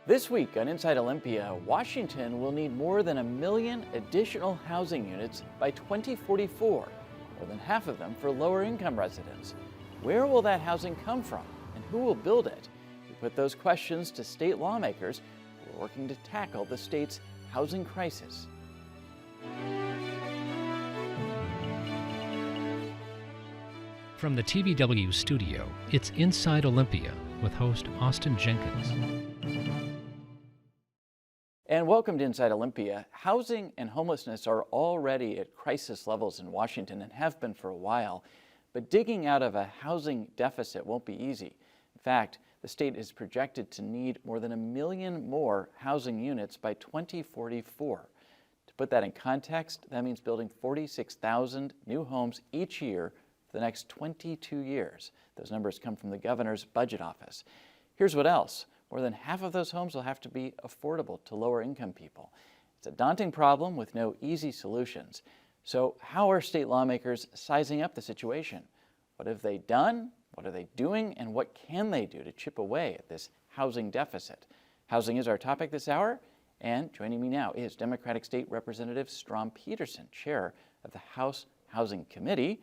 This week on Inside Olympia, Washington will need more than 1 million additional housing units by 2044, more than half of them for lower income residents. Where will that housing come from and who will build it? We put those questions to state lawmakers who are working to tackle the state's housing crisis. From the TVW studio, it's Inside Olympia with host Austin Jenkins. And welcome to Inside Olympia. Housing and homelessness are already at crisis levels in Washington and have been for a while, but digging out of a housing deficit won't be easy. In fact, the state is projected to need more than 1 million more housing units by 2044. To put that in context, that means building 46,000 new homes each year for the next 22 years. Those numbers come from the governor's budget office. Here's what else. More than half of those homes will have to be affordable to lower income people. It's a daunting problem with no easy solutions. So how are state lawmakers sizing up the situation? What have they done? What are they doing? And what can they do to chip away at this housing deficit? Housing is our topic this hour. And joining me now is Democratic State Representative Strom Peterson, chair of the House Housing Committee,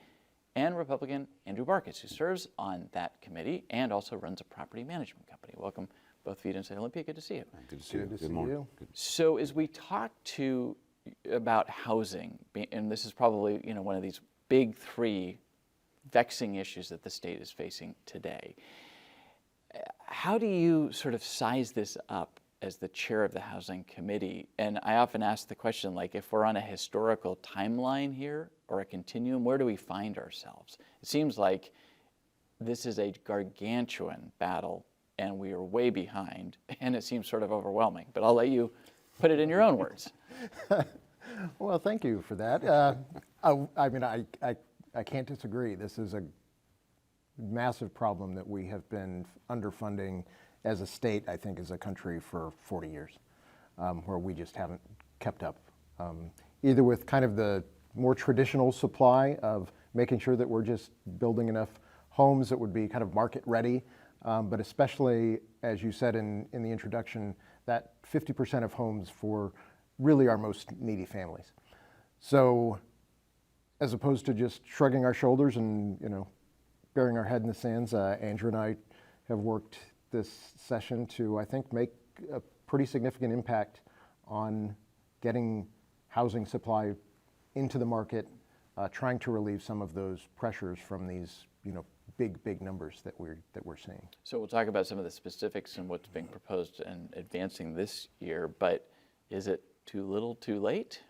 and Republican Andrew Barkis, who serves on that committee and also runs a property management company. Welcome, both of you to Inside Olympia. Good to see you. Good to see you. Good morning. So as we talk about housing, and this is probably one of these big three vexing issues that the state is facing today, how do you sort of size this up as the chair of the Housing Committee? And I often ask the question, like, if we're on a historical timeline here or a continuum, where do we find ourselves? It seems like this is a gargantuan battle and we are way behind, and it seems sort of overwhelming. But I'll let you put it in your own words. Well, thank you for that. I can't disagree. This is a massive problem that we have been underfunding as a state, I think, as a country for 40 years, where we just haven't kept up, either with kind of the more traditional supply of making sure that we're just building enough homes that would be kind of market ready, but especially, as you said in the introduction, that 50% of homes for really our most needy families. So as opposed to just shrugging our shoulders and burying our head in the sands, Andrew and I have worked this session to, I think, make a pretty significant impact on getting housing supply into the market, trying to relieve some of those pressures from these big numbers that we're seeing. So we'll talk about some of the specifics and what's being proposed and advancing this year, but is it too little, too late?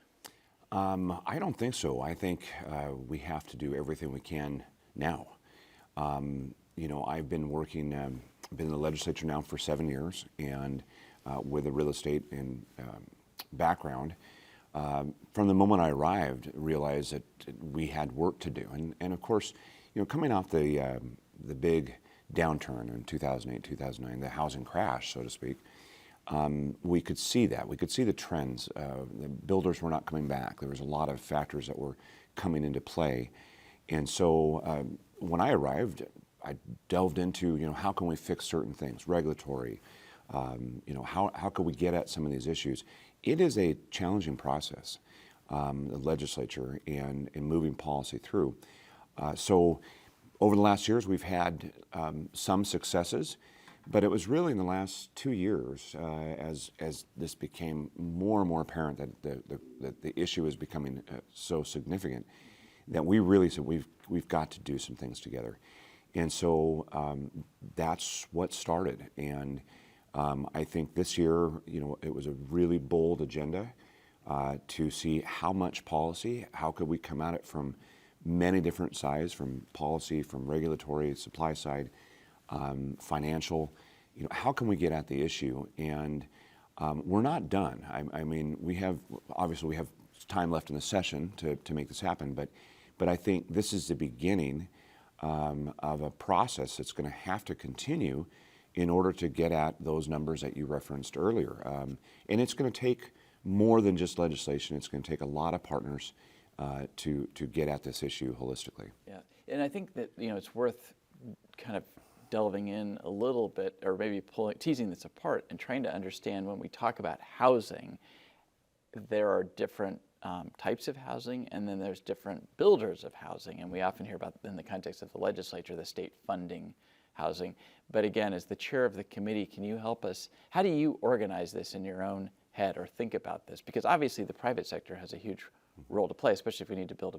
I don't think so. I think we have to do everything we can now. I've been working, been in the legislature now for 7 years, and with a real estate and background. From the moment I arrived, realized that we had work to do, and of course, coming off the big downturn in 2008, 2009, the housing crash, so to speak, we could see that. We could see the trends. The builders were not coming back. There was a lot of factors that were coming into play. And so when I arrived, I delved into, how can we fix certain things, regulatory, how could we get at some of these issues? It is a challenging process, the legislature and moving policy through. So over the last years, we've had some successes, but it was really in the last 2 years, as this became more and more apparent that the issue is becoming so significant, that we really said we've got to do some things together. And so that's what started. And I think this year, it was a really bold agenda to see how much policy, how could we come at it from many different sides, from policy, from regulatory, supply side, financial. How can we get at the issue? And we're not done. I mean, we have time left in the session to make this happen, but I think this is the beginning of a process that's going to have to continue in order to get at those numbers that you referenced earlier. And it's going to take more than just legislation. It's going to take a lot of partners to get at this issue holistically. Yeah, and I think that it's worth kind of delving in a little bit, or maybe teasing this apart and trying to understand when we talk about housing, there are different types of housing, and then there's different builders of housing. And we often hear about, in the context of the legislature, the state funding housing. But again, as the chair of the committee, can you help us? How do you organize this in your own head or think about this? Because obviously the private sector has a huge role to play, especially if we need to build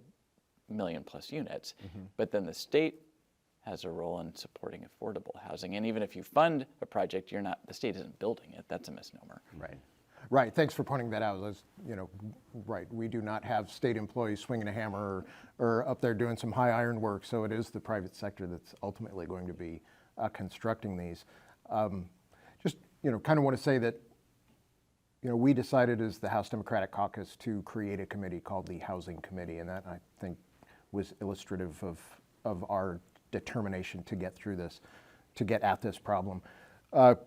1 million+ units. But then the state has a role in supporting affordable housing. And even if you fund a project, the state isn't building it. That's a misnomer. Right. Right. Thanks for pointing that out. Right. We do not have state employees swinging a hammer or up there doing some high iron work. So it is the private sector that's ultimately going to be constructing these. Just, kind of want to say that, we decided as the House Democratic Caucus to create a committee called the Housing Committee, and that, I think, was illustrative of our determination to get through this, to get at this problem.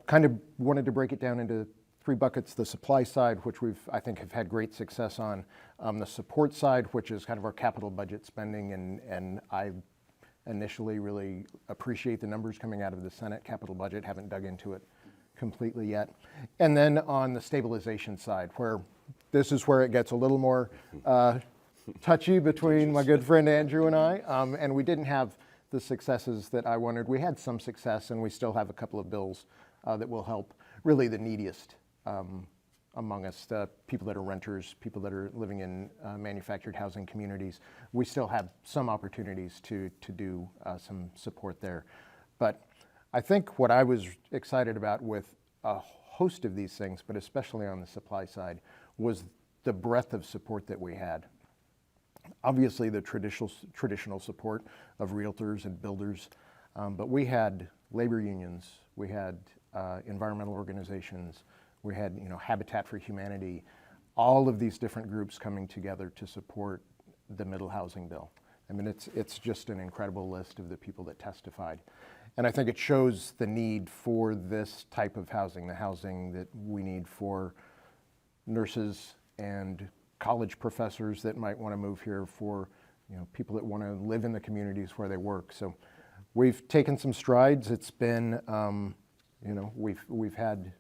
Kind of wanted to break it down into 3 buckets: the supply side, which I think have had great success on, the support side, which is kind of our capital budget spending, and I initially really appreciate the numbers coming out of the Senate capital budget, haven't dug into it completely yet. And then on the stabilization side, where this is where it gets a little more touchy between my good friend Andrew and I, and we didn't have the successes that I wanted. We had some success, and we still have a couple of bills that will help really the neediest among us, the people that are renters, people that are living in manufactured housing communities. We still have some opportunities to do some support there. But I think what I was excited about with a host of these things, but especially on the supply side, was the breadth of support that we had. Obviously the traditional support of realtors and builders, but we had labor unions, we had environmental organizations, we had Habitat for Humanity, all of these different groups coming together to support the middle housing bill. I mean, it's just an incredible list of the people that testified. And I think it shows the need for this type of housing, the housing that we need for nurses and college professors that might want to move here, for people that want to live in the communities where they work. So we've taken some strides. It's been, we've had,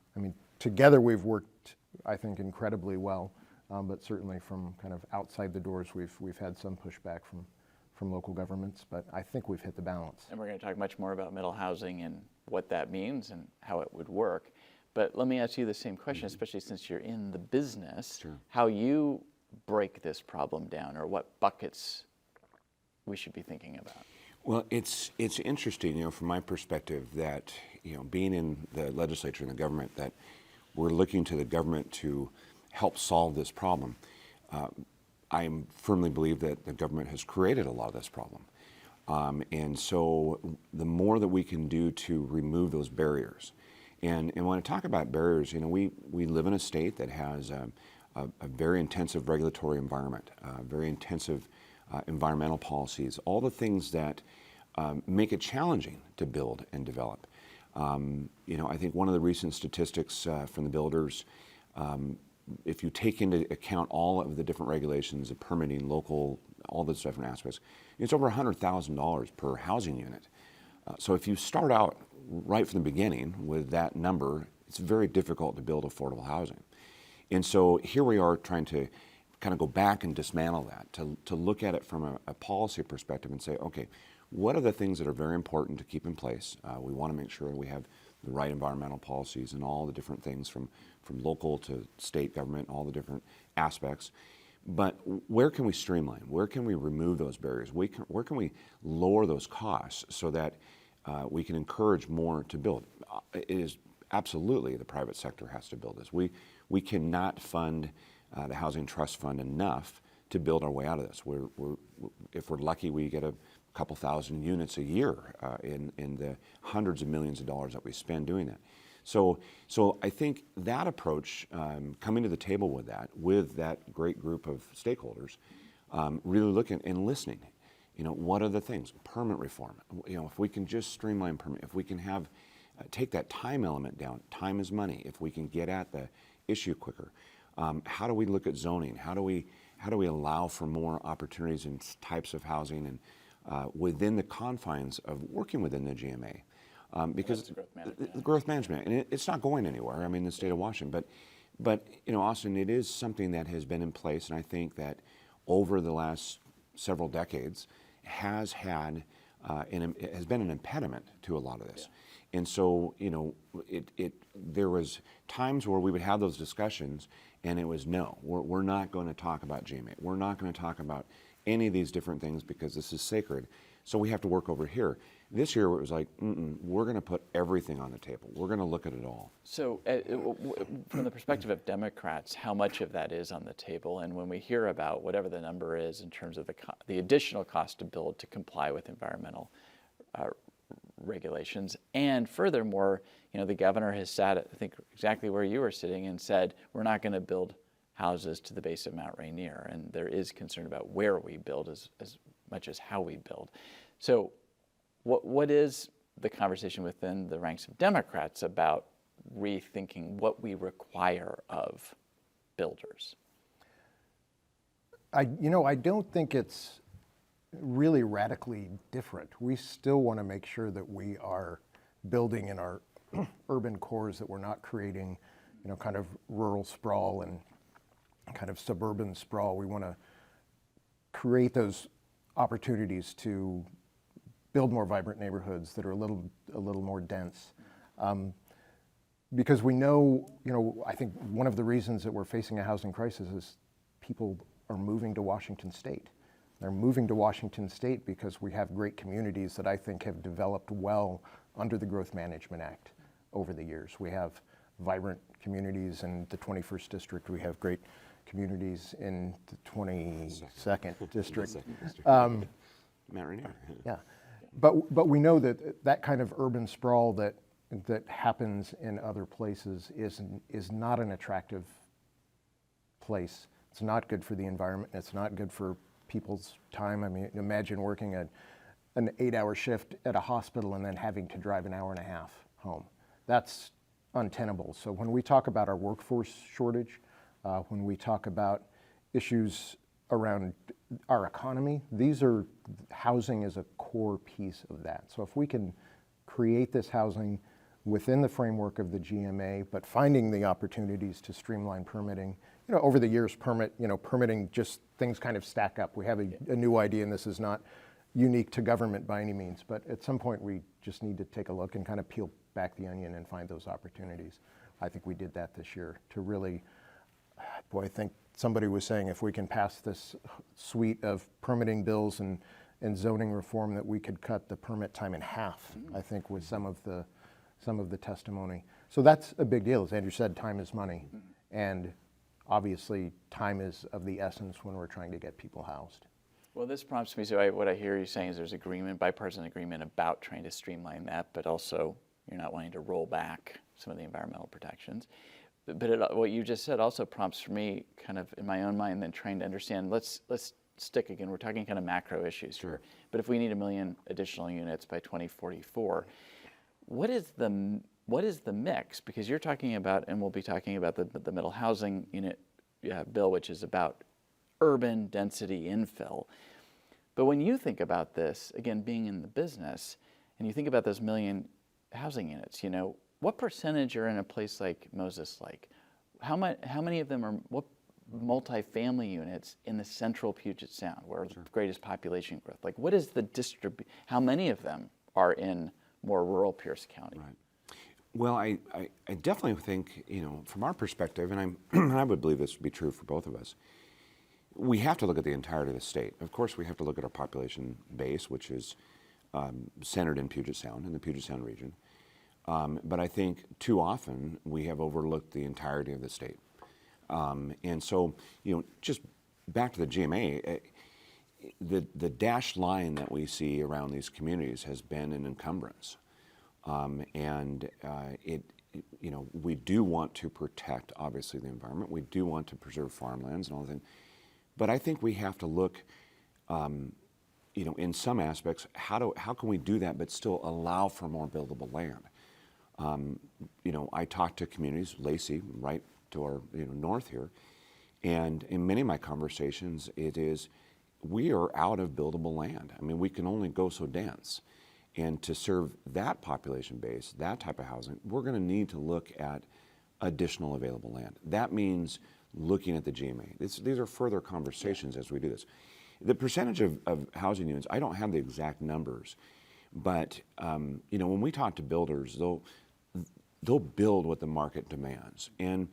together we've worked, I think, incredibly well, but certainly from kind of outside the doors, we've had some pushback from local governments, but I think we've hit the balance. And we're going to talk much more about middle housing and what that means and how it would work. But let me ask you the same question, especially since you're in the business, how you break this problem down, or what buckets we should be thinking about. Well, it's interesting, from my perspective, that being in the legislature and the government, that we're looking to the government to help solve this problem. I firmly believe that the government has created a lot of this problem. And so the more that we can do to remove those barriers. And when I talk about barriers, we live in a state that has a very intensive regulatory environment, very intensive environmental policies, all the things that make it challenging to build and develop. I think one of the recent statistics from the builders, if you take into account all of the different regulations, the permitting, local, all those different aspects, it's over $100,000 per housing unit. So if you start out right from the beginning with that number, it's very difficult to build affordable housing. And so here we are trying to kind of go back and dismantle that, to look at it from a policy perspective and say, okay, what are the things that are very important to keep in place? We want to make sure we have the right environmental policies and all the different things from local to state government, all the different aspects. But where can we streamline? Where can we remove those barriers? Where can we lower those costs so that we can encourage more to build? It is absolutely the private sector has to build this. We cannot fund the Housing Trust Fund enough to build our way out of this. If we're lucky, we get a couple thousand units a year in the hundreds of millions of dollars that we spend doing that. So I think that approach, coming to the table with that great group of stakeholders, really looking and listening. What are the things? Permit reform. If we can just streamline permit, if we can have take that time element down. Time is money. If we can get at the issue quicker, how do we look at zoning? How do we allow for more opportunities and types of housing and within the confines of working within the GMA? because That's growth management. the growth management, and it's not going anywhere. I mean, the state of Washington, but you know, Austin, it is something that has been in place, and I think that over the last several decades has had it has been an impediment to a lot of this. Yeah. And so, you know, there was times where we would have those discussions, and it was no, we're not going to talk about GMA. We're not going to talk about any of these different things because this is sacred. So we have to work over here. This year it was like, we're going to put everything on the table. We're going to look at it all. So from the perspective of Democrats, how much of that is on the table? And when we hear about whatever the number is in terms of the additional cost to build to comply with environmental regulations, and furthermore, you know, the governor has sat, I think, exactly where you were sitting and said, we're not going to build houses to the base of Mount Rainier. And there is concern about where we build as much as how we build. So what is the conversation within the ranks of Democrats about rethinking what we require of builders? I don't think it's really radically different. We still want to make sure that we are building in our urban cores, that we're not creating, you know, kind of rural sprawl and kind of suburban sprawl. We want to create those opportunities to build more vibrant neighborhoods that are a little more dense. Because we know, you know, I think one of the reasons that we're facing a housing crisis is people are moving to Washington State. They're moving to Washington State because we have great communities that I think have developed well under the Growth Management Act over the years. We have vibrant communities in the 21st District. We have great communities in the 22nd District. Mount Rainier. Yeah, but we know that kind of urban sprawl that happens in other places is not an attractive place. It's not good for the environment. It's not good for people's time. I mean, imagine working an 8-hour shift at a hospital and then having to drive an hour and a half home. That's untenable. So when we talk about our workforce shortage, when we talk about issues around our economy, housing is a core piece of that. So if we can create this housing within the framework of the GMA, but finding the opportunities to streamline permitting. You know, over the years, permitting, just things kind of stack up. We have a new idea, and this is not unique to government by any means, but at some point we just need to take a look and kind of peel back the onion and find those opportunities. I think we did that this year to really, I think somebody was saying if we can pass this suite of permitting bills and zoning reform, that we could cut the permit time in half, I think, with some of the testimony. So that's a big deal. As Andrew said, time is money. And obviously, time is of the essence when we're trying to get people housed. Well, this prompts me, so what I hear you saying is there's bipartisan agreement about trying to streamline that, but also you're not wanting to roll back some of the environmental protections. But what you just said also prompts for me, kind of in my own mind, then trying to understand, let's stick again, we're talking kind of macro issues here. But if we need 1 million additional units by 2044, what is the mix? Because you're talking about, and we'll be talking about the middle housing unit bill, which is about urban density infill. But when you think about this, again, being in the business, and you think about those 1 million housing units, you know, what percentage are in a place like Moses Lake? How many of them are multifamily units in the central Puget Sound, where the greatest population growth? Like, what is the how many of them are in more rural Pierce County? Right. Well, I definitely think, you know, from our perspective, and I would believe this would be true for both of us, we have to look at the entirety of the state. Of course, we have to look at our population base, which is centered in Puget Sound, in the Puget Sound region. But I think too often we have overlooked the entirety of the state. And so, you know, just back to the GMA, the dashed line that we see around these communities has been an encumbrance. You know, we do want to protect, obviously, the environment. We do want to preserve farmlands and all that things. But I think we have to look, you know, in some aspects, how can we do that but still allow for more buildable land? You know, I talk to communities, Lacey, right to our north here, and in many of my conversations, it is we are out of buildable land. I mean, we can only go so dense, And to serve that population base, that type of housing, we're going to need to look at additional available land. That means looking at the GMA. These are further conversations as we do this. The percentage of housing units, I don't have the exact numbers, but you know, when we talk to builders, they'll build what the market demands. And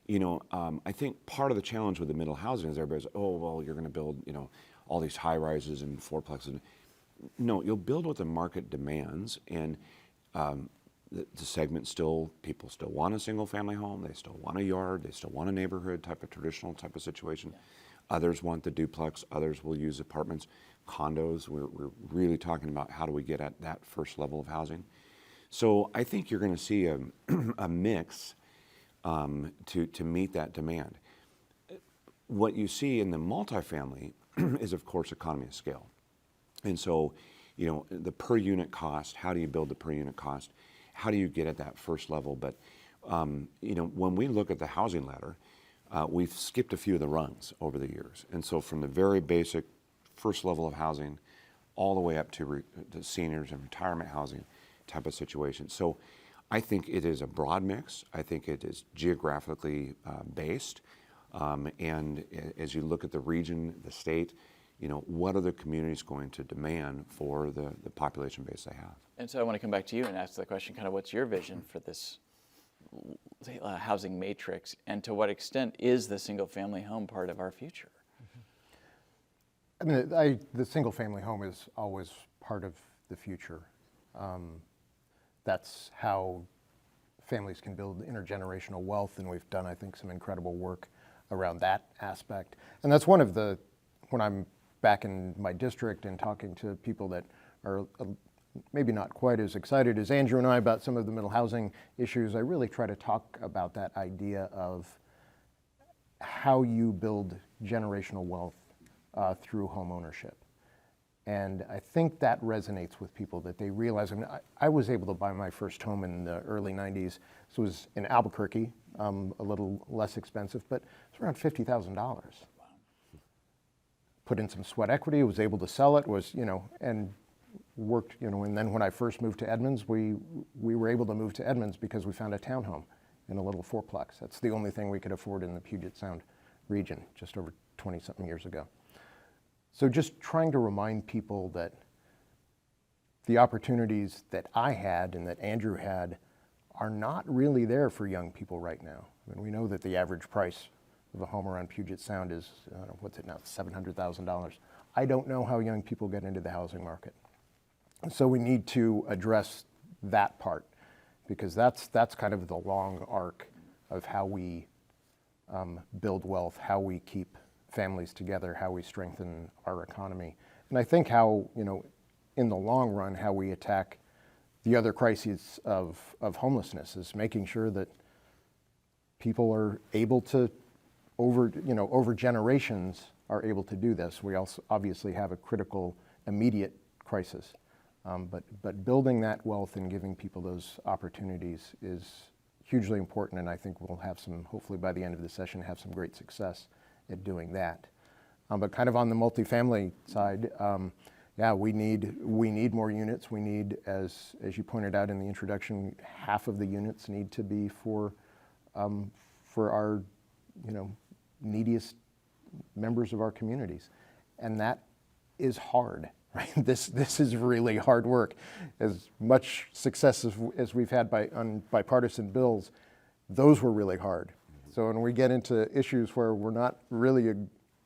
you know, I think part of the challenge with the middle housing is everybody's, oh, well, you're going to build, you know, all these high rises and fourplexes. No, you'll build what the market demands, and the segment people still want a single family home, they still want a yard, they still want a neighborhood type of traditional type of situation. Yeah. Others want the duplex, others will use apartments, condos. We're really talking about how do we get at that first level of housing. So I think you're going to see a mix to meet that demand. What you see in the multifamily is, of course, economy of scale. And so, you know, the per unit cost, how do you build the per unit cost? How do you get at that first level? But, you know, when we look at the housing ladder, we've skipped a few of the rungs over the years. And so from the very basic first level of housing all the way up to seniors and retirement housing type of situation. So I think it is a broad mix. I think it is geographically based. And as you look at the region, the state, you know, what are the communities going to demand for the population base they have? And so I want to come back to you and ask the question, kind of what's your vision for this housing matrix, and to what extent is the single family home part of our future? I mean, the single family home is always part of the future. That's how families can build intergenerational wealth, and we've done, I think, some incredible work around that aspect. And that's one of the, when I'm back in my district and talking to people that are maybe not quite as excited as Andrew and I about some of the middle housing issues, I really try to talk about that idea of how you build generational wealth through home ownership. And I think that resonates with people, that they realize, I mean, I was able to buy my first home in the early 90s. So it was in Albuquerque, a little less expensive, but it's around $50,000. Wow. Put in some sweat equity, was able to sell it, was, you know, and worked, you know, and then when I first moved to Edmonds, we were able to move to Edmonds because we found a townhome in a little fourplex. That's the only thing we could afford in the Puget Sound region just over 20-something years ago. So just trying to remind people that the opportunities that I had and that Andrew had are not really there for young people right now. I mean, we know that the average price of a home around Puget Sound is, I don't know, what's it now, $700,000. I don't know how young people get into the housing market. So we need to address that part, because that's kind of the long arc of how we build wealth, how we keep families together, how we strengthen our economy. And I think how, you know, in the long run, how we attack the other crises of homelessness is making sure that people are able to, over generations, are able to do this. We also obviously have a critical immediate crisis, but building that wealth and giving people those opportunities is hugely important, and I think we'll have some, hopefully by the end of the session, have some great success at doing that. But kind of on the multifamily side, yeah, we need more units. We need, as you pointed out in the introduction, half of the units need to be for our, you know, neediest members of our communities, and that is hard. Right? This is really hard work. As much success as we've had on bipartisan bills, those were really hard. So when we get into issues where we're not really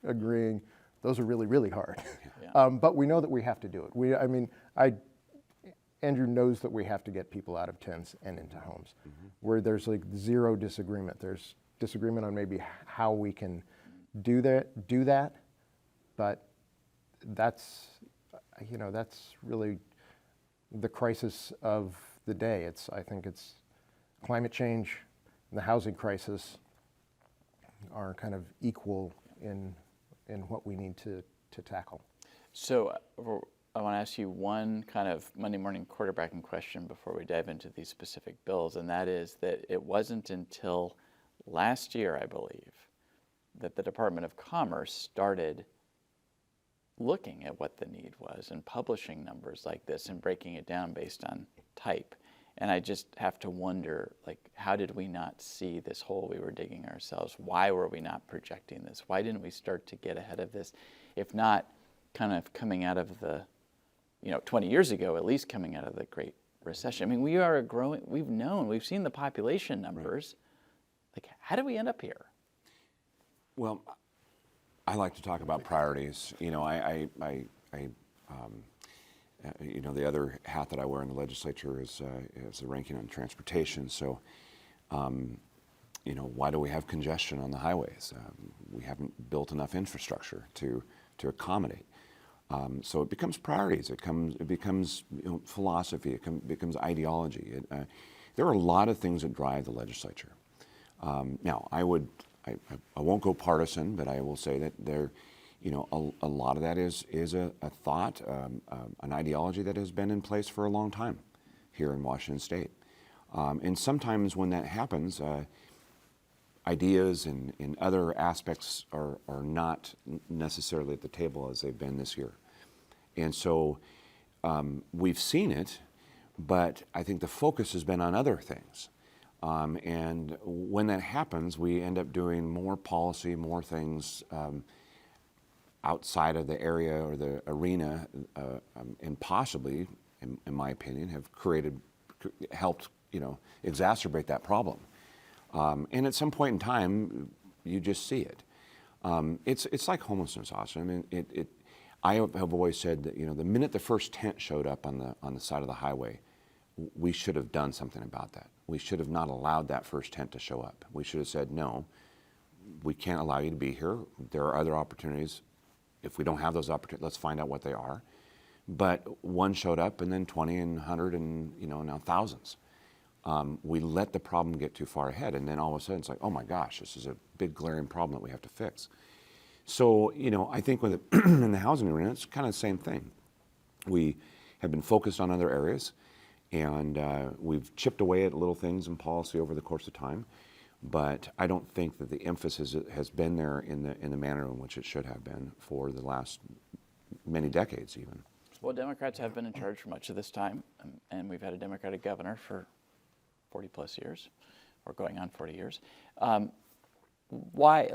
agreeing, those are really, really hard. Yeah. But we know that we have to do it. Andrew knows that we have to get people out of tents and into homes, where there's like zero disagreement. There's disagreement on maybe how we can do that, but that's really the crisis of the day. I think it's climate change and the housing crisis are kind of equal in what we need to tackle. So I want to ask you one kind of Monday morning quarterbacking question before we dive into these specific bills, and that is that it wasn't until last year, I believe, that the Department of Commerce started looking at what the need was and publishing numbers like this and breaking it down based on type. And I just have to wonder, like, how did we not see this hole we were digging ourselves? Why were we not projecting this? Why didn't we start to get ahead of this? If not kind of coming out of the, 20 years ago, at least coming out of the Great Recession. I mean, we are we've seen the population numbers. Right. Like, how did we end up here? Well, I like to talk about priorities. The other hat that I wear in the legislature is the ranking on transportation. So, why do we have congestion on the highways? We haven't built enough infrastructure to accommodate. So it becomes priorities. It becomes philosophy. It becomes ideology. There are a lot of things that drive the legislature. Now, I won't go partisan, but I will say that there. A lot of that is a thought, an ideology that has been in place for a long time here in Washington State. And sometimes when that happens, ideas and other aspects are not necessarily at the table as they've been this year. And so we've seen it, but I think the focus has been on other things. And when that happens, we end up doing more policy, more things outside of the area or the arena, and possibly, in my opinion, have helped, exacerbate that problem. And at some point in time, you just see it. It's like homelessness, Austin. I mean, I have always said that, the minute the first tent showed up on the side of the highway, we should have done something about that. We should have not allowed that first tent to show up. We should have said, no, we can't allow you to be here. There are other opportunities. If we don't have those opportunities, let's find out what they are. But one showed up, and then 20 and 100 and now thousands. We let the problem get too far ahead, and then all of a sudden it's like, oh my gosh, this is a big glaring problem that we have to fix. So I think with in the housing arena, it's kind of the same thing. We have been focused on other areas, and we've chipped away at little things in policy over the course of time. But I don't think that the emphasis has been there in the manner in which it should have been for the last many decades even. Well, Democrats have been in charge for much of this time, and we've had a Democratic governor for 40 plus years, or going on 40 years. Why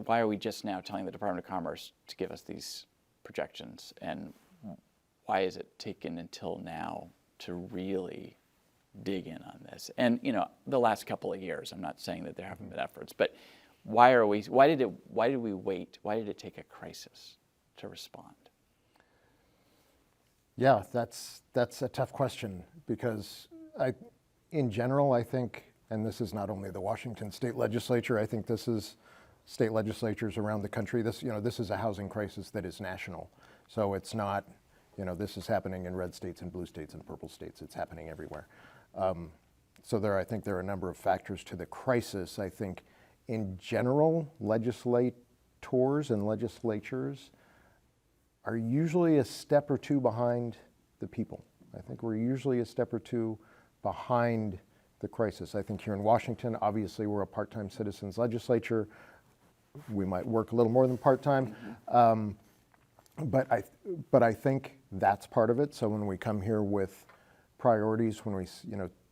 are we just now telling the Department of Commerce to give us these projections, and why is it taken until now to really dig in on this? And the last couple of years, I'm not saying that there haven't been efforts, but why did we wait? Why did it take a crisis to respond? Yeah, that's a tough question, because in general, I think, and this is not only the Washington State Legislature, I think this is state legislatures around the country. This is a housing crisis that is national. So it's not, this is happening in red states and blue states and purple states. It's happening everywhere. So I think there are a number of factors to the crisis. I think in general, legislators and legislatures are usually a step or two behind the people. I think we're usually a step or two behind the crisis. I think here in Washington, obviously we're a part-time citizens legislature. We might work a little more than part-time, but I think that's part of it. So when we come here with priorities, when we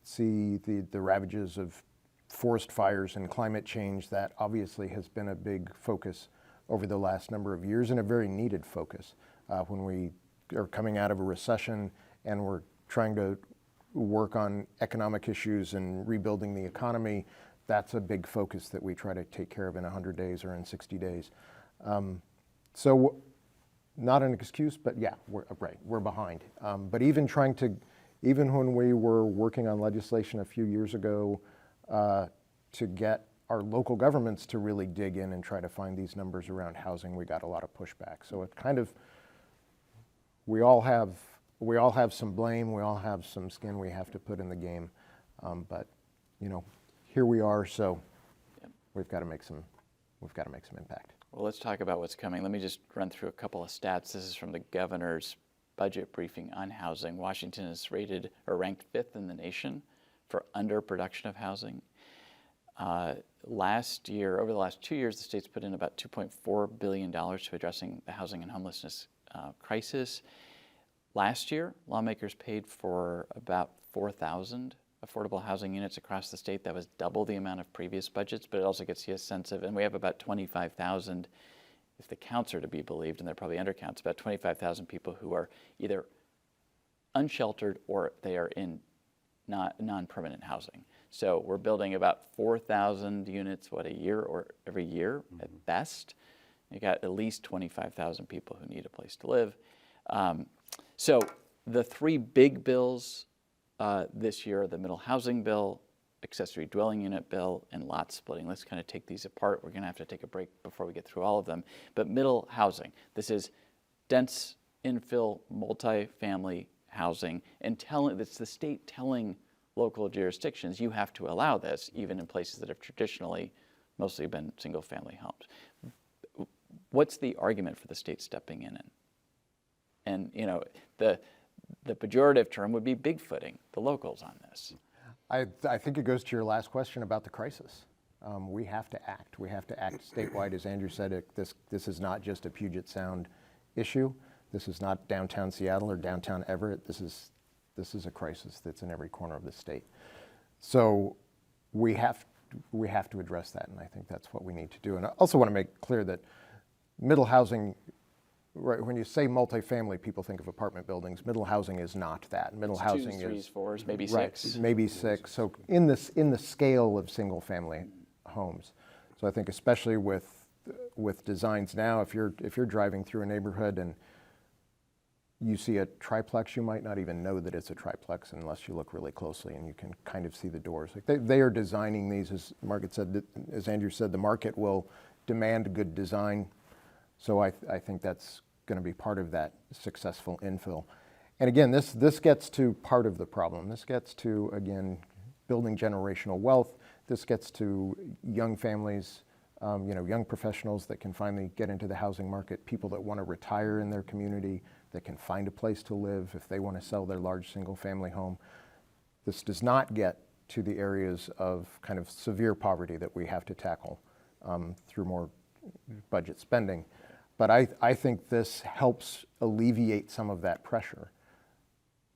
see the ravages of forest fires and climate change, that obviously has been a big focus over the last number of years, and a very needed focus. When we are coming out of a recession and we're trying to work on economic issues and rebuilding the economy, that's a big focus that we try to take care of in 100 days or in 60 days. So not an excuse, but yeah, we're behind. But even when we were working on legislation a few years ago to get our local governments to really dig in and try to find these numbers around housing, we got a lot of pushback. So it kind of, we all have some blame, we all have some skin we have to put in the game, but here we are. So we've got to make some impact. Well, let's talk about what's coming. Let me just run through a couple of stats. This is from the governor's budget briefing on housing. Washington is ranked 5th in the nation for underproduction of housing. Last year, over the last 2 years, the state's put in about $2.4 billion to addressing the housing and homelessness crisis. Last year, lawmakers paid for about 4,000 affordable housing units across the state. That was double the amount of previous budgets, but it also gets you a sense of, and we have about 25,000, if the counts are to be believed, and they're probably undercounts, about 25,000 people who are either unsheltered or they are in non-permanent housing. So we're building about 4,000 units, a year or every year at best. You got at least 25,000 people who need a place to live. So the three big bills this year are the middle housing bill, accessory dwelling unit bill, and lot splitting. Let's kind of take these apart. We're going to have to take a break before we get through all of them. But middle housing, this is dense infill multifamily housing, and it's the state telling local jurisdictions, you have to allow this, even in places that have traditionally mostly been single-family homes. What's the argument for the state stepping in? And you know, the pejorative term would be bigfooting the locals on this. I think it goes to your last question about the crisis. We have to act. We have to act statewide. As Andrew said, this is not just a Puget Sound issue. This is not downtown Seattle or downtown Everett. This is a crisis that's in every corner of the state. So we have to address that, and I think that's what we need to do. And I also want to make clear that middle housing, right, when you say multifamily, people think of apartment buildings. Middle housing is not that. Middle housing twos, threes, is fours, maybe right, six. maybe six. So in the scale of single family homes. So I think especially with designs now, if you're driving through a neighborhood and you see a triplex, you might not even know that it's a triplex unless you look really closely, and you can kind of see the doors. Like they are designing these, as Andrew said, the market will demand good design. So I think that's going to be part of that successful infill. And again, this gets to part of the problem. This gets to, again, building generational wealth. This gets to young families, young professionals that can finally get into the housing market, people that want to retire in their community, that can find a place to live if they want to sell their large single-family home. This does not get to the areas of kind of severe poverty that we have to tackle through more budget spending. But I think this helps alleviate some of that pressure.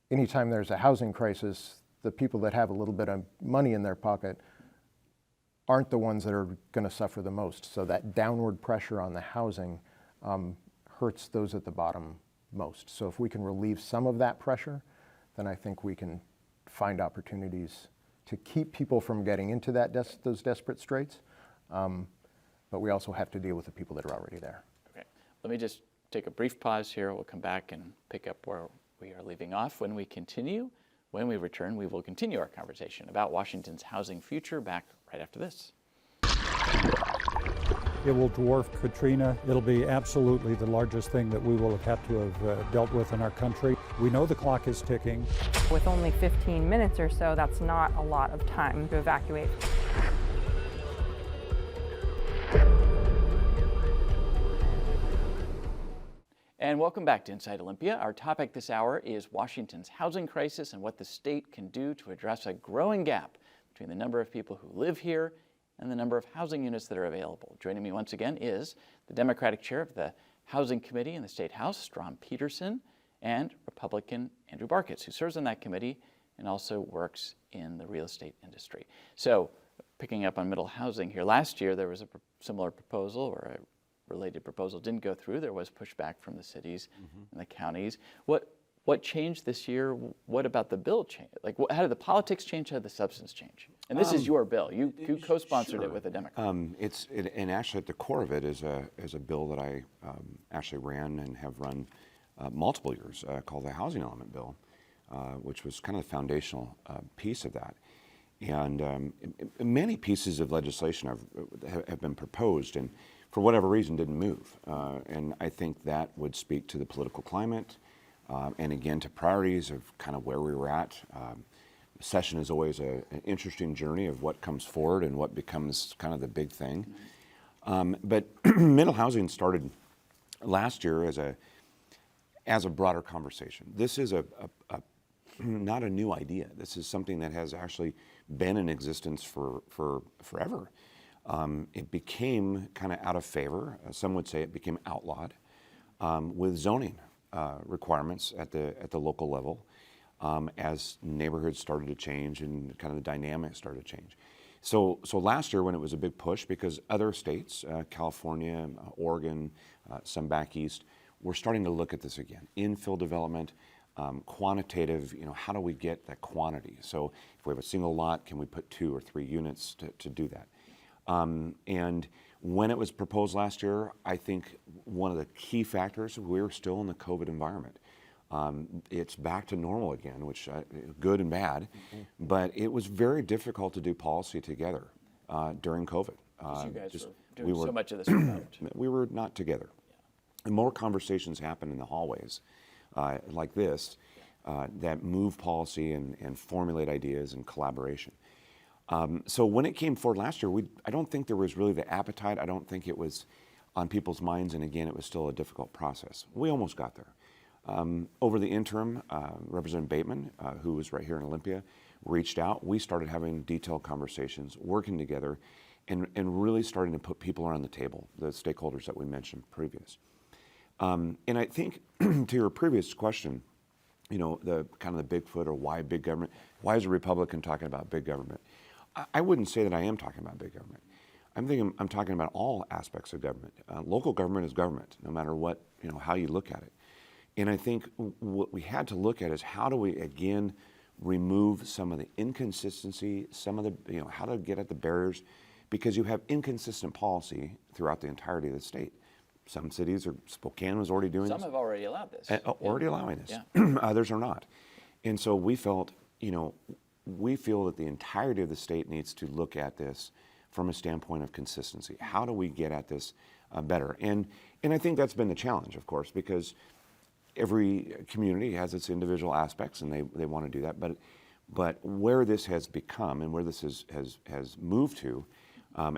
Anytime there's a housing crisis, the people that have a little bit of money in their pocket aren't the ones that are going to suffer the most. So that downward pressure on the housing hurts those at the bottom most. So if we can relieve some of that pressure, then I think we can find opportunities to keep people from getting into those desperate straits. But we also have to deal with the people that are already there. Okay, let me just take a brief pause here. We'll come back and pick up where we are leaving off when we continue. When we return, we will continue our conversation about Washington's housing future, back right after this. It will dwarf Katrina. It'll be absolutely the largest thing that we will have had to have dealt with in our country. We know the clock is ticking. With only 15 minutes or so, that's not a lot of time to evacuate. And welcome back to Inside Olympia. Our topic this hour is Washington's housing crisis and what the state can do to address a growing gap between the number of people who live here and the number of housing units that are available. Joining me once again is the Democratic chair of the Housing Committee in the State House, Strom Peterson, and Republican Andrew Barkis, who serves on that committee and also works in the real estate industry. So, picking up on middle housing here, last year there was a similar proposal, or a related proposal didn't go through. There was pushback from the cities and the counties. What changed this year? What about the bill change? Like, how did the politics change? How did the substance change? And this is your bill. You co-sponsored it with a Democrat. And actually at the core of it is a bill that I actually ran and have run multiple years called the Housing Element Bill, which was kind of the foundational piece of that. And many pieces of legislation have been proposed and for whatever reason didn't move. And I think that would speak to the political climate and again to priorities of kind of where we were at. Session is always an interesting journey of what comes forward and what becomes kind of the big thing. But middle housing started last year as a broader conversation. This is not a new idea. This is something that has actually been in existence for forever. It became kind of out of favor. Some would say it became outlawed with zoning requirements at the local level as neighborhoods started to change and kind of the dynamics started to change. So last year when it was a big push, because other states, California, Oregon, some back east, were starting to look at this again. Infill development, quantitative, how do we get that quantity? So if we have a single lot, can we put 2 or 3 units to do that? And when it was proposed last year, I think one of the key factors, we were still in the COVID environment. It's back to normal again, which good and bad, but it was very difficult to do policy together during COVID. You guys were doing so much of this remote. We were not together. And more conversations happen in the hallways like this that move policy and formulate ideas and collaboration. So when it came forward last year, I don't think there was really the appetite. I don't think it was on people's minds, and again, it was still a difficult process. We almost got there. Over the interim, Representative Bateman, who was right here in Olympia, reached out. We started having detailed conversations, working together, and really starting to put people around the table, the stakeholders that we mentioned previous. And I think to your previous question, the kind of the Bigfoot or why big government, why is a Republican talking about big government? I wouldn't say that I am talking about big government. I'm talking about all aspects of government. Local government is government, no matter what, how you look at it. And I think what we had to look at is how do we, again, remove some of the inconsistency, some of the, how to get at the barriers, because you have inconsistent policy throughout the entirety of the state. Some cities, or Spokane was already doing this. Some have already allowed this. Already allowing this. Yeah. Others are not. And so we felt, we feel that the entirety of the state needs to look at this from a standpoint of consistency. How do we get at this better? And I think that's been the challenge, of course, because every community has its individual aspects, and they want to do that. But where this has become and where this has moved to,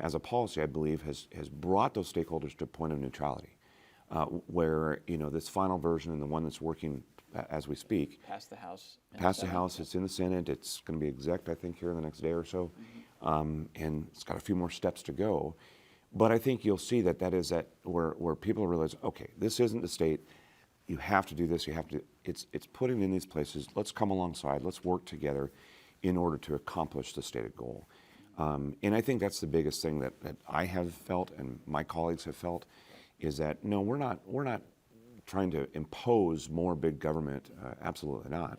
as a policy, I believe, has brought those stakeholders to a point of neutrality, where this final version and the one that's working as we speak. Passed the House. Passed the House. It's in the Senate. It's going to be exec, I think, here in the next day or so, and it's got a few more steps to go. But I think you'll see that is where people realize, okay, this isn't the state. You have to do this. You have to. It's putting in these places. Let's come alongside. Let's work together in order to accomplish the stated goal. And I think that's the biggest thing that I have felt and my colleagues have felt is that no, we're not trying to impose more big government. Absolutely not.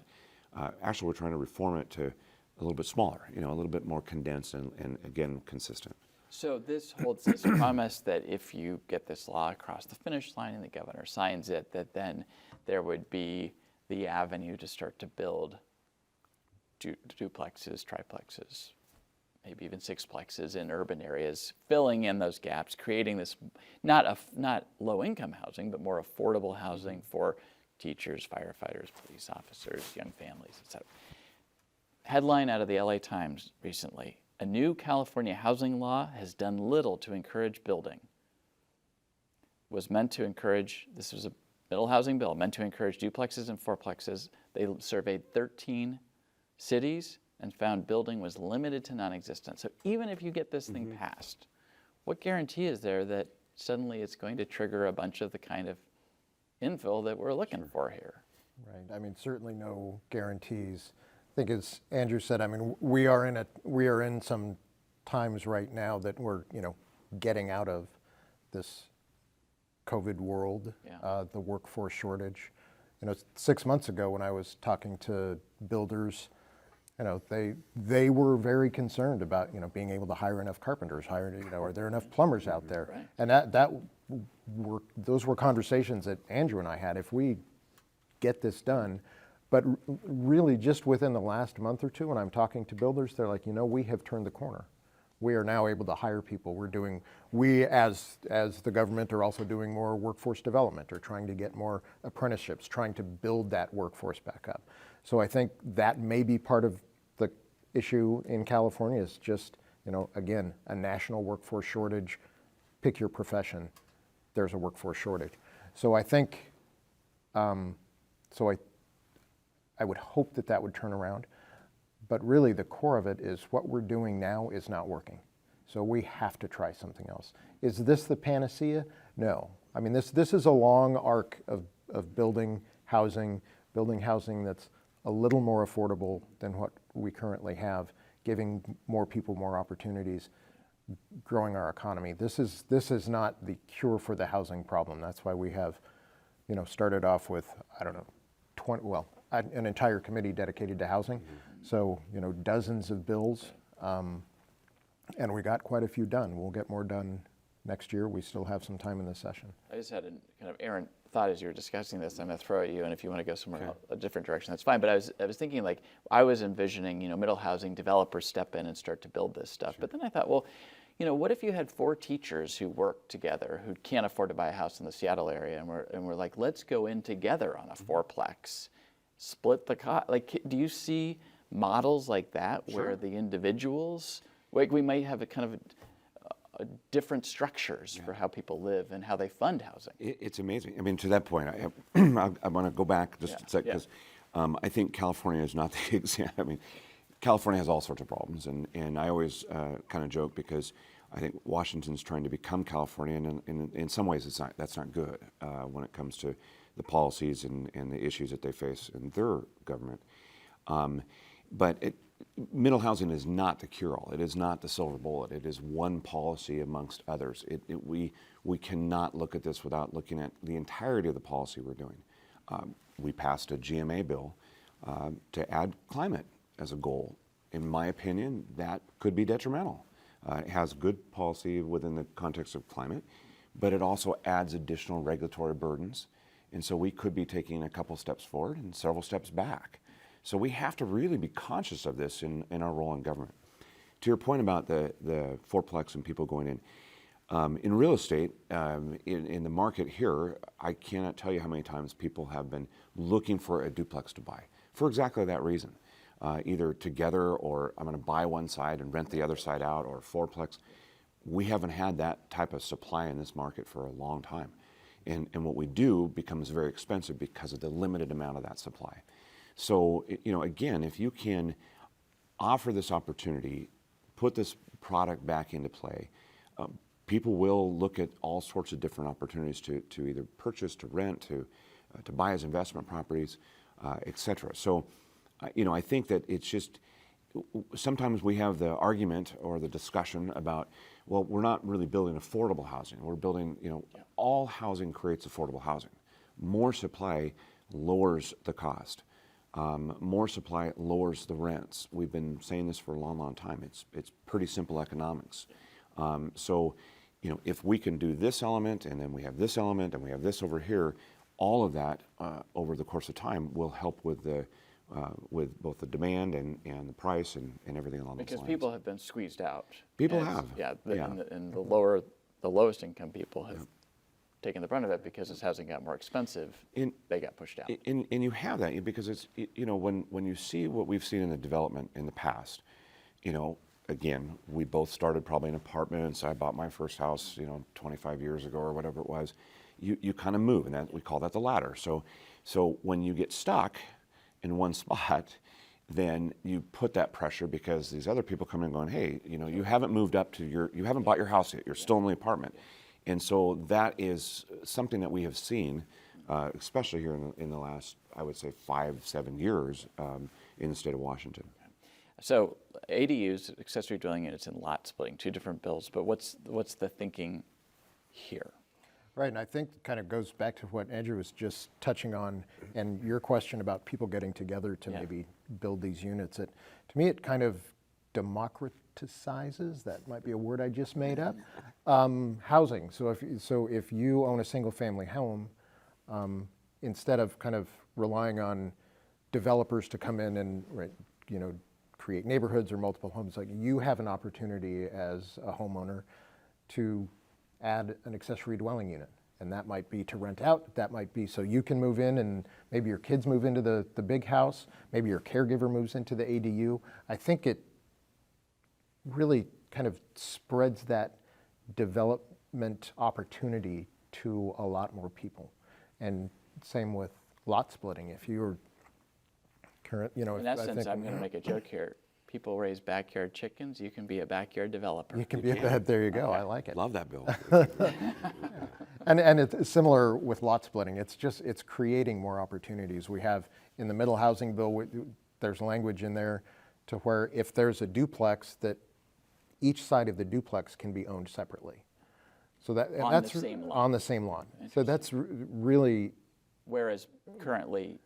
Actually, we're trying to reform it to a little bit smaller. A little bit more condensed and again consistent. So this holds this promise that if you get this law across the finish line and the governor signs it, that then there would be the avenue to start to build duplexes, triplexes, maybe even sixplexes in urban areas, filling in those gaps, creating this not low-income housing, but more affordable housing for teachers, firefighters, police officers, young families, etc. Headline out of the LA Times recently: a new California housing law has done little to encourage building. Was meant to encourage, this was a middle housing bill, meant to encourage duplexes and fourplexes. They surveyed 13 cities and found building was limited to non-existent. So even if you get this thing passed, what guarantee is there that suddenly it's going to trigger a bunch of the kind of infill that we're looking for here? Right. I mean, certainly no guarantees. I think as Andrew said, I mean, we are in some times right now that we're, getting out of this COVID world, the workforce shortage. 6 months ago when I was talking to builders, they were very concerned about, being able to hire enough carpenters, are there enough plumbers out there? Right. And those were conversations that Andrew and I had. If we get this done, but really just within the last month or two, when I'm talking to builders, they're like, we have turned the corner. We are now able to hire people. We as the government are also doing more workforce development or trying to get more apprenticeships, trying to build that workforce back up. So I think that may be part of the issue in California is just, again, a national workforce shortage. Pick your profession, there's a workforce shortage. So I think, I would hope that would turn around. But really the core of it is what we're doing now is not working. So we have to try something else. Is this the panacea? No. I mean, this is a long arc of building housing that's a little more affordable than what we currently have, giving more people more opportunities, growing our economy. This is not the cure for the housing problem. That's why we have, started off with, I don't know, an entire committee dedicated to housing. So, dozens of bills, and we got quite a few done. We'll get more done next year. We still have some time in this session. I just had a kind of errant thought as you were discussing this. I'm going to throw at you, and if you want to go somewhere a different direction, that's fine. But I was thinking, like, I was envisioning, middle housing developers step in and start to build this stuff. But then I thought, well, what if you had 4 teachers who work together who can't afford to buy a house in the Seattle area, and we're like, let's go in together on a 4-plex, split the cost. Like, do you see models like that where the individuals, like, we might have a kind of different structures for how people live and how they fund housing? It's amazing. I mean, to that point, I want to go back just a sec, because I think California is not the example. I mean, California has all sorts of problems, and I always kind of joke because I think Washington's trying to become California, and in some ways that's not good when it comes to the policies and the issues that they face in their government. But middle housing is not the cure-all. It is not the silver bullet. It is one policy amongst others. We cannot look at this without looking at the entirety of the policy we're doing. We passed a GMA bill to add climate as a goal. In my opinion, that could be detrimental. It has good policy within the context of climate, but it also adds additional regulatory burdens. And so we could be taking a couple steps forward and several steps back. So we have to really be conscious of this in our role in government. To your point about the 4-plex and people going in real estate, in the market here, I cannot tell you how many times people have been looking for a duplex to buy for exactly that reason. Either together, or I'm going to buy one side and rent the other side out, or 4-plex. We haven't had that type of supply in this market for a long time. And what we do becomes very expensive because of the limited amount of that supply. So, again, if you can offer this opportunity, put this product back into play, people will look at all sorts of different opportunities to either purchase, to rent, to buy as investment properties, et cetera. So, I think that it's just, sometimes we have the argument or the discussion about, well, we're not really building affordable housing. We're building, all housing creates affordable housing. More supply lowers the cost. More supply lowers the rents. We've been saying this for a long, long time. It's pretty simple economics. So, if we can do this element, and then we have this element, and we have this over here, all of that over the course of time will help with both the demand and the price and everything along those lines. Because people have been squeezed out. People have. And the lowest income people have taken the brunt of it because as housing got more expensive, they got pushed out. And you have that because it's, when you see what we've seen in the development in the past, again, we both started probably in apartments. I bought my first house, 25 years ago or whatever it was. You kind of move, and we call that the ladder. So when you get stuck in one spot, then you put that pressure because these other people come in and going, hey, you haven't moved up to you haven't bought your house yet. You're still in the apartment. And so that is something that we have seen, especially here in the last, I would say, 5-7 years in the state of Washington. So ADUs, accessory dwelling units, and lot splitting, 2 different bills. But what's the thinking here? Right, and I think it kind of goes back to what Andrew was just touching on, and your question about people getting together to maybe build these units. To me, it kind of democratizes, that might be a word I just made up, housing. So if you own a single-family home, instead of kind of relying on developers to come in and create neighborhoods or multiple homes, like you have an opportunity as a homeowner to add an accessory dwelling unit. And that might be to rent out, that might be so you can move in and maybe your kids move into the big house, maybe your caregiver moves into the ADU. I think it really kind of spreads that development opportunity to a lot more people. And same with lot splitting. If you're current, you know, In I essence, think I'm going to make a joke here. People raise backyard chickens. You can be a backyard developer. you can be ahead. There you go. I like it. Love that, Bill. And it's similar with lot splitting. It's creating more opportunities. We have in the middle housing bill, there's language in there to where if there's a duplex, that each side of the duplex can be owned separately. So On that's the same lot. on the same lot. So that's really Whereas currently,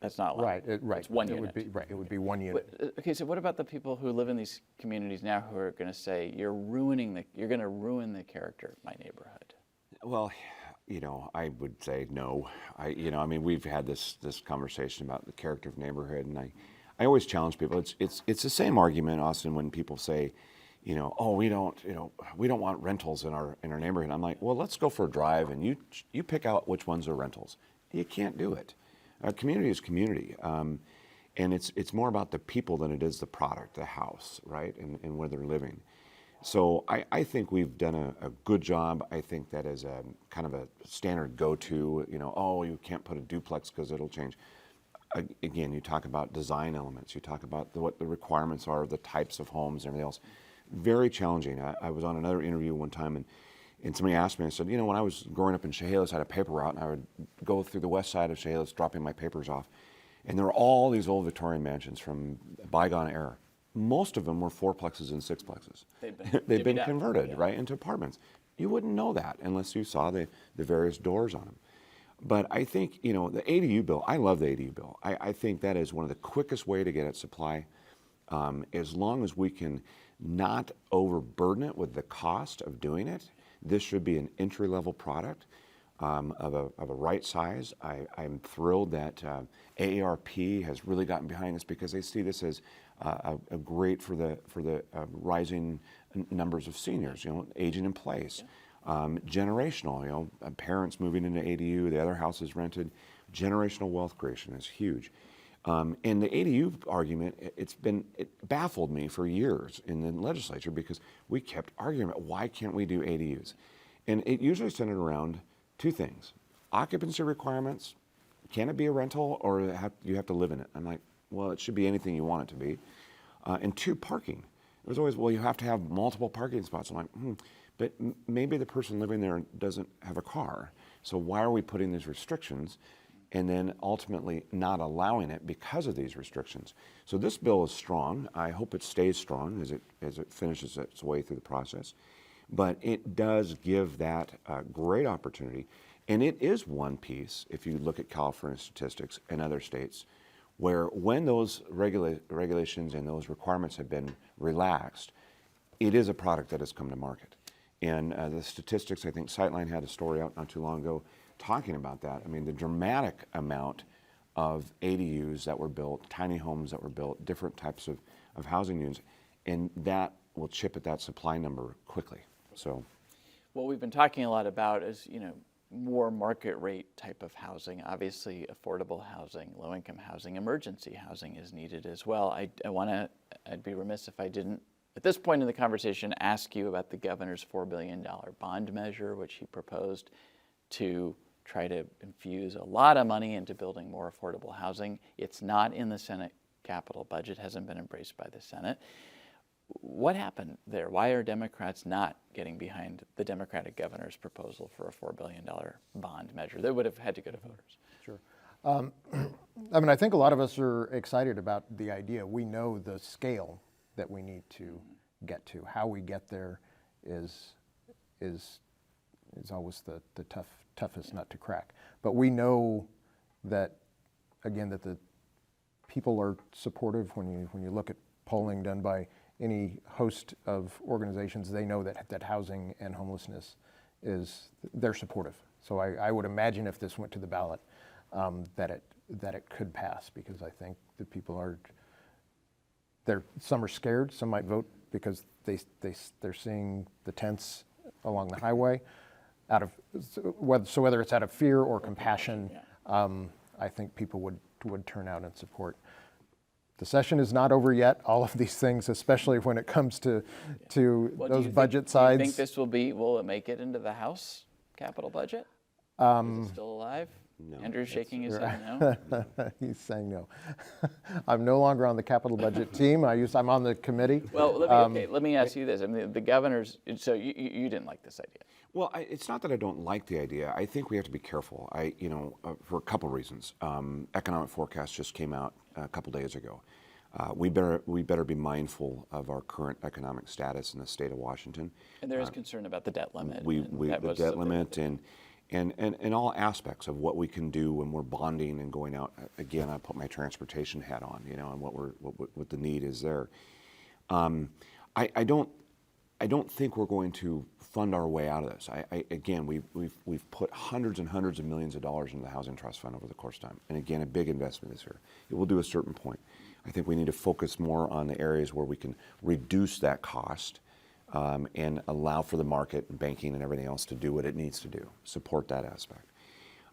that's not allowed. right. Right. It's one it unit. would be right. It would be one unit. Okay, so what about the people who live in these communities now who are going to say you're going to ruin the character of my neighborhood? Well, you know, I would say no. I mean, we've had this conversation about the character of neighborhood, and I always challenge people. It's the same argument, Austin, when people say, you know, oh, we don't want rentals in our neighborhood. I'm like, well, let's go for a drive, and you pick out which ones are rentals. You can't do it. Community is community, and it's more about the people than it is the product, the house, right, and where they're living. So I think we've done a good job. I think that is a kind of a standard go-to, you know, oh, you can't put a duplex because it'll change. Again, you talk about design elements. You talk about what the requirements are, the types of homes, and everything else. Very challenging. I was on another interview one time, and somebody asked me, I said, you know, when I was growing up in Chehalis, I had a paper route, and I would go through the west side of Chehalis dropping my papers off. And there were all these old Victorian mansions from bygone era. Most of them were fourplexes and sixplexes. They've been converted, right, into apartments. You wouldn't know that unless you saw the various doors on them. But I think, you know, the ADU bill, I love the ADU bill. I think that is one of the quickest way to get at supply, as long as we can not overburden it with the cost of doing it. This should be an entry-level product of a right size. I'm thrilled that AARP has really gotten behind this because they see this as a great for the rising numbers of seniors, you know, aging in place, generational, you know, parents moving into ADU, the other house is rented. Generational wealth creation is huge. And the ADU argument, it baffled me for years in the legislature because we kept arguing about why can't we do ADUs? And it usually centered around two things: occupancy requirements. Can it be a rental, or you have to live in it? I'm like, well, it should be anything you want it to be. And two, parking. It was always, well, you have to have multiple parking spots. I'm like, but maybe the person living there doesn't have a car. So why are we putting these restrictions and then ultimately not allowing it because of these restrictions? So this bill is strong. I hope it stays strong as it finishes its way through the process. But it does give that great opportunity. And it is one piece, if you look at California statistics and other states, where when those regulations and those requirements have been relaxed, it is a product that has come to market. And the statistics, I think Sightline had a story out not too long ago talking about that. I mean, the dramatic amount of ADUs that were built, tiny homes that were built, different types of housing units, and that will chip at that supply number quickly. So, what we've been talking a lot about is, you know, more market rate type of housing. Obviously, affordable housing, low-income housing, emergency housing is needed as well. I'd be remiss if I didn't, at this point in the conversation, ask you about the governor's $4 billion bond measure, which he proposed to try to infuse a lot of money into building more affordable housing. It's not in the Senate capital budget, hasn't been embraced by the Senate. What happened there? Why are Democrats not getting behind the Democratic governor's proposal for a $4 billion bond measure that would have had to go to voters? Sure. I mean, I think a lot of us are excited about the idea. We know the scale that we need to get to. How we get there is always the toughest nut to crack. But we know that, again, that the people are supportive. When you look at polling done by any host of organizations, they know that housing and homelessness they're supportive. So I would imagine if this went to the ballot, that it could pass, because I think the people some are scared, some might vote because they're seeing the tents along the highway, whether it's out of fear or compassion. I think people would turn out and support. The session is not over yet. All of these things, especially when it comes to those budget sides. Do you think this will it make it into the House capital budget? Is it still alive? No, Andrew's that's- shaking his head no. He's saying no. I'm no longer on the capital budget team. I'm on the committee. Well, let me ask you this. I mean, the governor's, so you didn't like this idea. Well, it's not that I don't like the idea. I think we have to be careful. For a couple reasons. Economic forecast just came out a couple days ago. We better be mindful of our current economic status in the state of Washington. And there is concern about the debt limit. The debt limit and all aspects of what we can do when we're bonding and going out. Again, I put my transportation hat on, and what the need is there. I don't think we're going to fund our way out of this. Again, we've put hundreds and hundreds of millions of dollars into the Housing Trust Fund over the course of time. And again, a big investment this year. It will do a certain point. I think we need to focus more on the areas where we can reduce that cost and allow for the market and banking and everything else to do what it needs to do, support that aspect.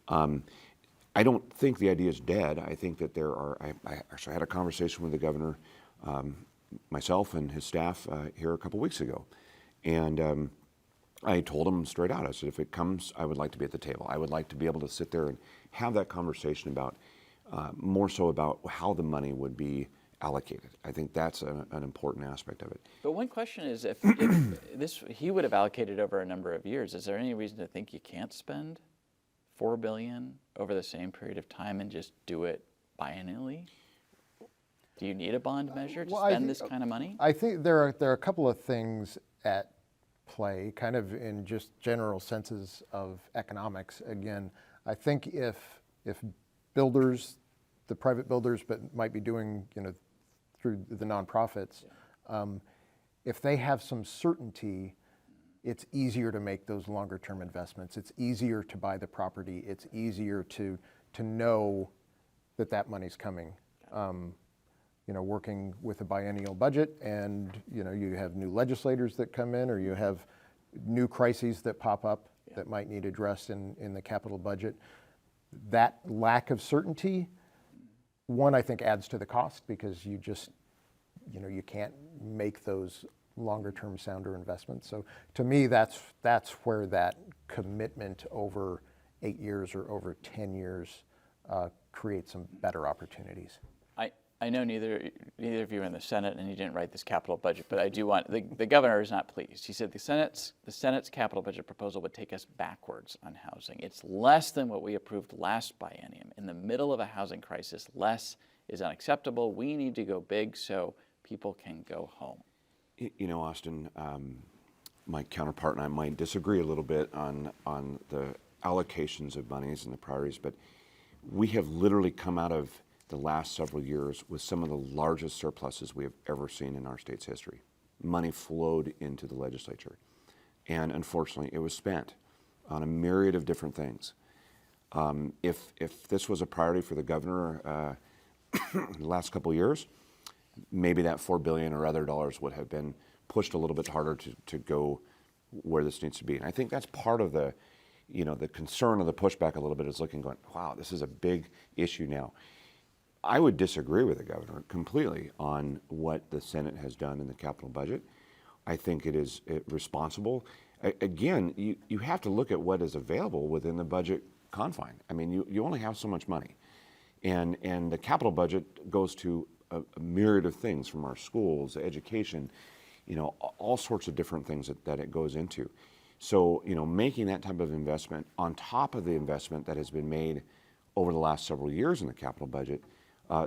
I don't think the idea is dead. I think that I actually had a conversation with the governor, myself and his staff here a couple weeks ago. And I told him straight out, I said, if it comes, I would like to be at the table. I would like to be able to sit there and have that conversation about, more so about how the money would be allocated. I think that's an important aspect of it. But one question is, if he would have allocated over a number of years, is there any reason to think you can't spend $4 billion over the same period of time and just do it biennially? Do you need a bond measure to spend this kind of money? I think there are a couple of things at play, kind of in just general senses of economics. Again, I think if builders, the private builders, but might be doing, through the nonprofits, if they have some certainty, it's easier to make those longer term investments. It's easier to buy the property. It's easier to know that money's coming. Working with a biennial budget, and you have new legislators that come in, or you have new crises that pop up that might need addressed in the capital budget. That lack of certainty, one, I think adds to the cost, because you just, you can't make those longer term sounder investments. So to me, that's where that commitment over 8 years or over 10 years creates some better opportunities. I know neither of you are in the Senate, and you didn't write this capital budget, but I do want, the governor is not pleased. He said the Senate's capital budget proposal would take us backwards on housing. It's less than what we approved last biennium. In the middle of a housing crisis, less is unacceptable. We need to go big so people can go home. Austin, my counterpart and I might disagree a little bit on the allocations of monies and the priorities, but we have literally come out of the last several years with some of the largest surpluses we have ever seen in our state's history. Money flowed into the legislature, and unfortunately it was spent on a myriad of different things. If this was a priority for the governor the last couple of years, maybe that $4 billion or other dollars would have been pushed a little bit harder to go where this needs to be. And I think that's part of the concern or the pushback a little bit, is looking, going, wow, this is a big issue now. I would disagree with the governor completely on what the Senate has done in the capital budget. I think it is responsible. Again, you have to look at what is available within the budget confine. I mean, you only have so much money. And the capital budget goes to a myriad of things, from our schools, education, all sorts of different things that it goes into. So, making that type of investment on top of the investment that has been made over the last several years in the capital budget,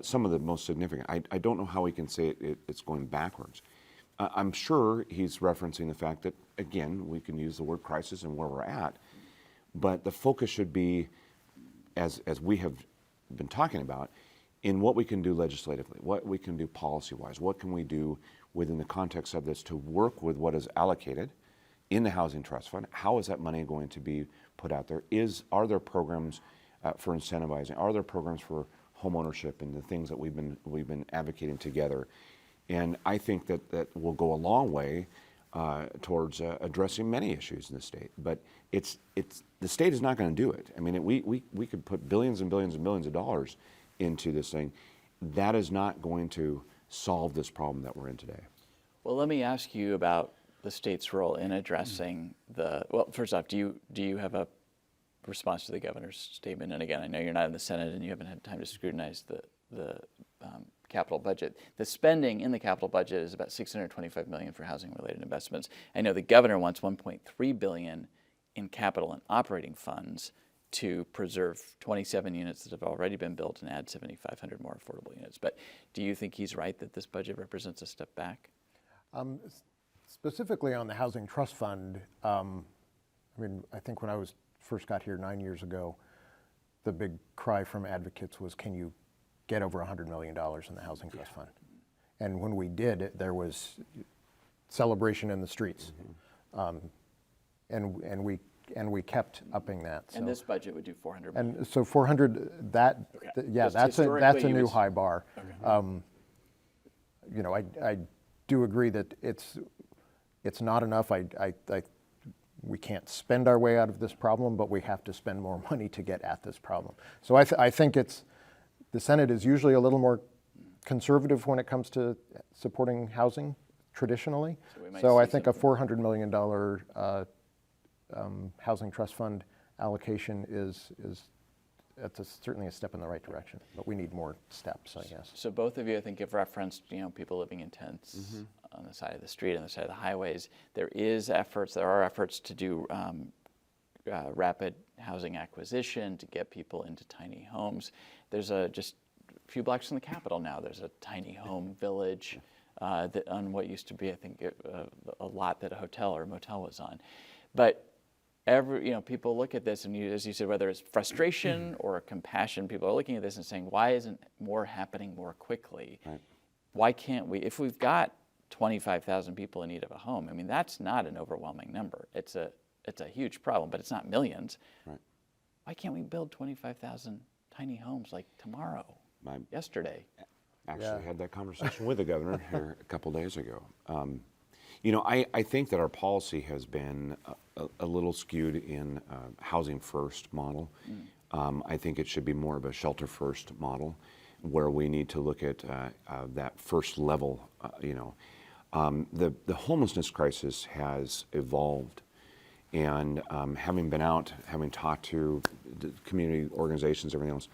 some of the most significant. I don't know how we can say it's going backwards. I'm sure he's referencing the fact that, again, we can use the word crisis and where we're at, but the focus should be, as we have been talking about, in what we can do legislatively, what we can do policy-wise, what can we do within the context of this to work with what is allocated in the Housing Trust Fund. How is that money going to be put out there? Are there programs for incentivizing? Are there programs for home ownership and the things that we've been advocating together? And I think that will go a long way towards addressing many issues in the state. But the state is not going to do it. I mean, we could put billions and billions and billions of dollars into this thing. That is not going to solve this problem that we're in today. Well, let me ask you about the state's role in addressing well, first off, do you have a response to the governor's statement? And again, I know you're not in the Senate and you haven't had time to scrutinize the capital budget. The spending in the capital budget is about $625 million for housing-related investments. I know the governor wants $1.3 billion in capital and operating funds to preserve 27 units that have already been built and add 7,500 more affordable units. But do you think he's right that this budget represents a step back? Specifically on the Housing Trust Fund, I mean, I think when I first got here 9 years ago, the big cry from advocates was, can you get over $100 million in the Housing Trust Fund? And when we did, there was celebration in the streets. And we kept upping that. And this budget would do $400 million. And so 400, yeah, that's a new high bar. You know, I do agree that it's not enough. We can't spend our way out of this problem, but we have to spend more money to get at this problem. So I think the Senate is usually a little more conservative when it comes to supporting housing traditionally. So I think a $400 million housing trust fund allocation is certainly a step in the right direction, but we need more steps, I guess. So both of you, I think, have referenced, people living in tents on the side of the street, on the side of the highways. There are efforts to do rapid housing acquisition to get people into tiny homes. There's just a few blocks from the Capitol now. There's a tiny home village on what used to be, I think, a lot that a hotel or a motel was on. But people look at this, and as you said, whether it's frustration or compassion, people are looking at this and saying, why isn't more happening more quickly? Right. Why can't we, if we've got 25,000 people in need of a home, I mean, that's not an overwhelming number. It's a huge problem, but it's not millions. Right. Why can't we build 25,000 tiny homes like tomorrow, yesterday? Actually had that conversation with the governor here a couple days ago. I think that our policy has been a little skewed in housing first model. I think it should be more of a shelter first model, where we need to look at that first level. The homelessness crisis has evolved, and having been out, having talked to the community organizations, everything else,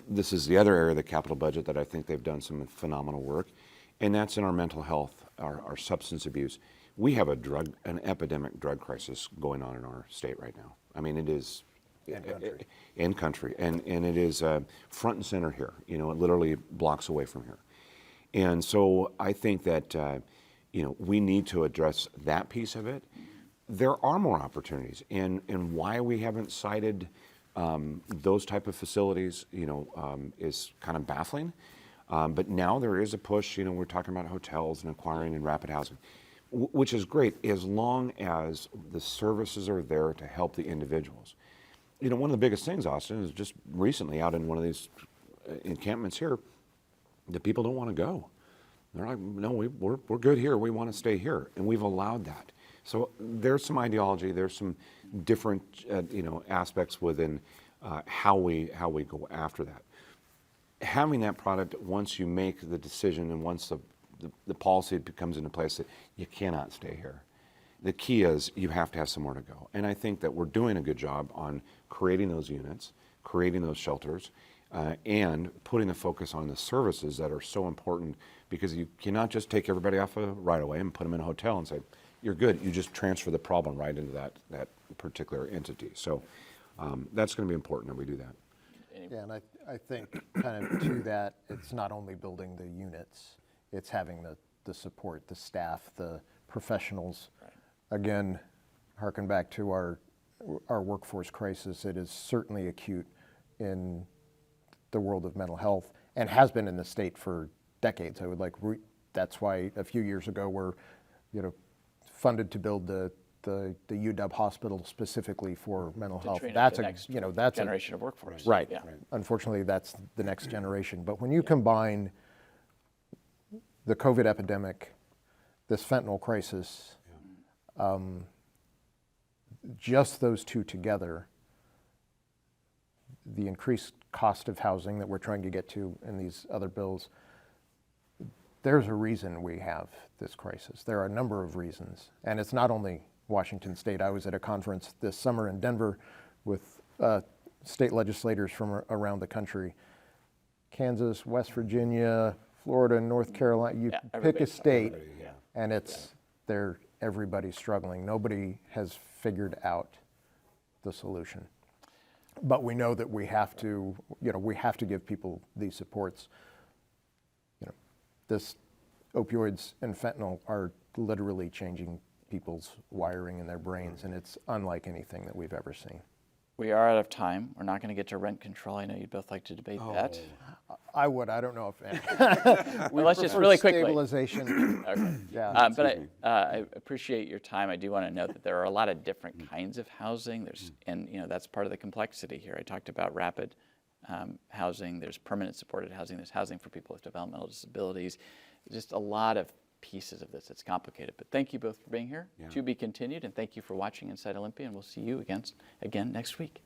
this is the other area of the capital budget that I think they've done some phenomenal work, and that's in our mental health, our substance abuse. We have an epidemic drug crisis going on in our state right now. I mean, it is in country, and it is front and center here. It literally blocks away from here. And so I think that we need to address that piece of it. There are more opportunities, and why we haven't cited those type of facilities, is kind of baffling. But now there is a push. We're talking about hotels and acquiring and rapid housing, which is great as long as the services are there to help the individuals. One of the biggest things, Austin, is just recently out in one of these encampments here, the people don't want to go. They're like, no, we're good here. We want to stay here, and we've allowed that. So there's some ideology. There's some different aspects within how we go after that. Having that product, once you make the decision and once the policy becomes into place that you cannot stay here, the key is you have to have somewhere to go. And I think that we're doing a good job on creating those units, creating those shelters, and putting the focus on the services that are so important, because you cannot just take everybody off right away and put them in a hotel and say, you're good. You just transfer the problem right into that particular entity. So that's going to be important that we do that. Yeah, and I think kind of to that, it's not only building the units, it's having the support, the staff, the professionals. Right. Again, harken back to our workforce crisis. It is certainly acute in the world of mental health and has been in the state for decades. That's why a few years ago we're funded to build the UW hospital specifically for mental health. That's a generation of workforce. Right. Yeah. Unfortunately, that's the next generation. But when you combine the COVID epidemic, this fentanyl crisis, just those two together, the increased cost of housing that we're trying to get to in these other bills, there's a reason we have this crisis. There are a number of reasons, and it's not only Washington State. I was at a conference this summer in Denver with state legislators from around the country. Kansas, West Virginia, Florida, North Carolina, you pick a state and everybody's struggling. Nobody has figured out the solution. But we know that we have to give people these supports. This opioids and fentanyl are literally changing people's wiring in their brains, and it's unlike anything that we've ever seen. We are out of time. We're not going to get to rent control. I know you'd both like to debate that. I would. I don't know if. Well, let's just really quickly. Stabilization. Okay. Yeah. But I appreciate your time. I do want to note that there are a lot of different kinds of housing. And that's part of the complexity here. I talked about rapid housing. There's permanent supported housing. There's housing for people with developmental disabilities. Just a lot of pieces of this. It's complicated. But thank you both for being here. To be continued. And thank you for watching Inside Olympia. And we'll see you again next week.